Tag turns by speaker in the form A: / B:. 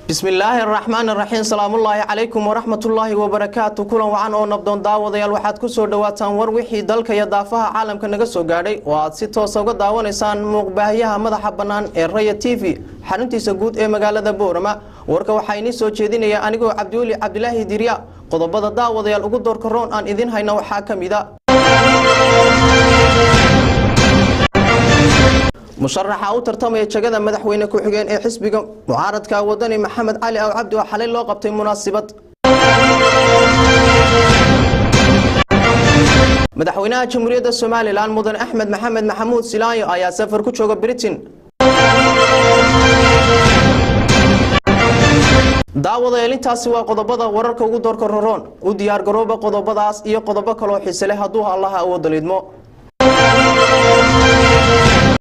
A: بسم الله الرحمن الرحيم سلام الله عليكم ورحمة الله وبركاته كل وعن أو نبضون داوديال waxaad ku soo dhawaataan war wixii dalka iyo daafaha caalamka naga soo gaadhay oo aad si toos ah uga daawanaysaan muuqbaahiyaha madaxa banaan ee Raya TV xaruntiisa guud ee magaalada Boorama warka waxa inii soo jeedinaya anigoo Cabduuli Cabdilaahi Diriya qodobada daawadayaal ugu doorka roon aan idin hayna waxa kamida مشرحة أو ترتمي ججدا مدحوينك وحجين إيه حسبكم معارض كودني محمد علي أو عبد وحليل لقبت مناسبة مدحوينها جمهورية الصومال الآن مدن أحمد محمد محمود سلاي آيا سفر كوتشوغا بريتين daawada yeelintaasi waa qodobada wararka ugu doorka roon u diyaar garooba qodobadaas iyo qodobo kale oo xiiso leh hadduu Allah awood leedmo